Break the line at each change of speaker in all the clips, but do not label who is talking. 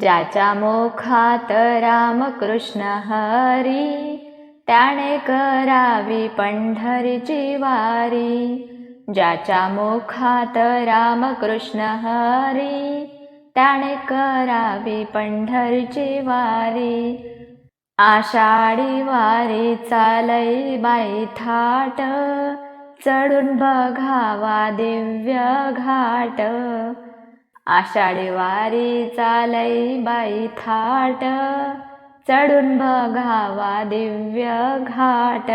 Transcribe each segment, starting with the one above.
ज्याच्या मुखात रामकृष्ण हरी, त्याने करावी पंढरीची वारी. ज्याच्या मुखात रामकृष्ण हरी, त्याने करावी पंढरीची वारी. आषाढी वारी चालै बाई थाट, चढून बघावा दिव्य घाट. आषाढी वारी चालै बाई थाट, चढून बघावा दिव्य घाट.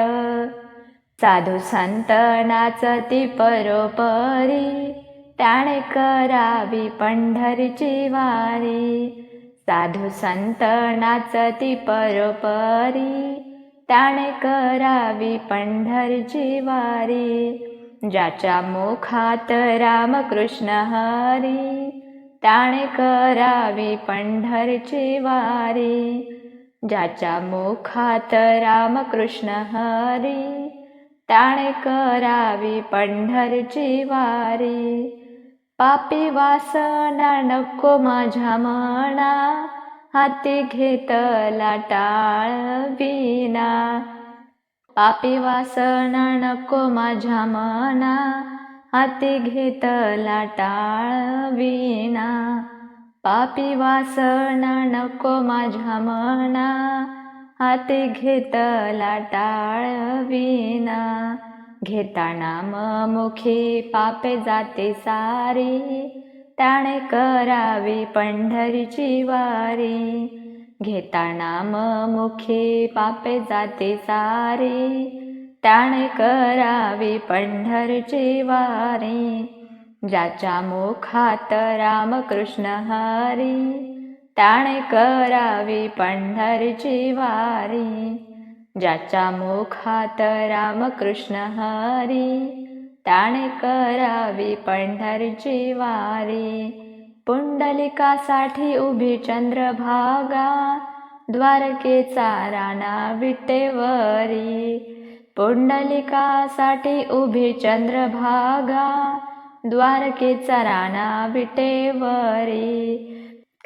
साधू संत नाचती परोपरी, त्याने करावी पंढरीची वारी. साधू संत नाचती परोपरी, त्याने करावी पंढरीची वारी. ज्याच्या मुखात रामकृष्ण हरी, त्याने करावी पंढरीची वारी. ज्याच्या मुखात रामकृष्ण हरी, त्याने करावी पंढरीची वारी. पापी वासना नको माझ्या मना, हाती घेतला टाळ विना. पापी वासना नको माझ्या मना, हाती घेतला टाळ विना. पापी वासना नको माझ्या मना, हाती घेतला टाळ विना. घेता नाम मुखी पापे जाते सारी, त्याने करावी पंढरीची वारी. घेता नाम मुखी पापे जाते सारी, त्याने करावी पंढरीची वारी. ज्याच्या मुखात रामकृष्ण हरी, त्याने करावी पंढरीची वारी. ज्याच्या मुखात रामकृष्ण हरी, त्याने करावी पंढरीची वारी. पुंडलिकासाठी उभी चंद्रभागा, द्वारकेचा राणा विटेवरी. पुंडलिकासाठी उभी चंद्रभागा, द्वारकेचा राणा विटेवरी.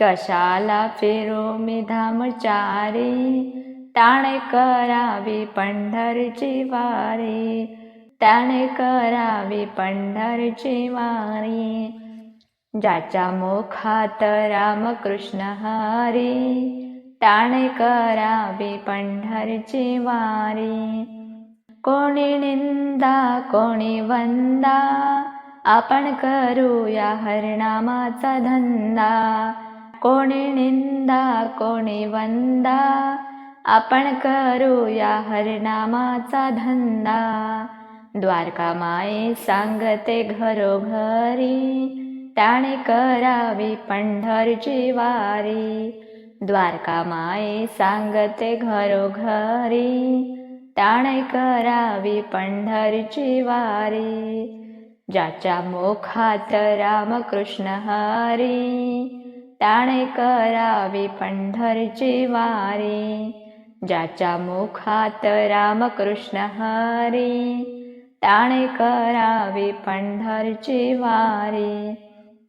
कशाला फिरू मी धामचारी, त्याने करावी पंढरीची वारी. त्याने करावी पंढरीची वारी. ज्याच्या मुखात रामकृष्ण हरी, त्याने करावी पंढरीची वारी. कोणी निंदा कोणी वंदा, आपण करूया हरिनामाचा धंदा. कोणी निंदा कोणी वंदा, आपण करूया हरिनामाचा धंदा. द्वारका माई सांगते घरोघरी, त्याने करावी पंढरीची वारी. द्वारका माई सांगते घरोघरी, त्याने करावी पंढरीची वारी. ज्याच्या मुखात रामकृष्ण हरी, त्याने करावी पंढरीची वारी. ज्याच्या मुखात रामकृष्ण हरी, त्याने करावी पंढरीची वारी.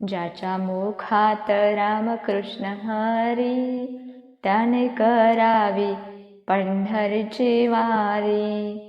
ज्याच्या मुखात रामकृष्ण हरी, त्याने करावी पंढरीची वारी.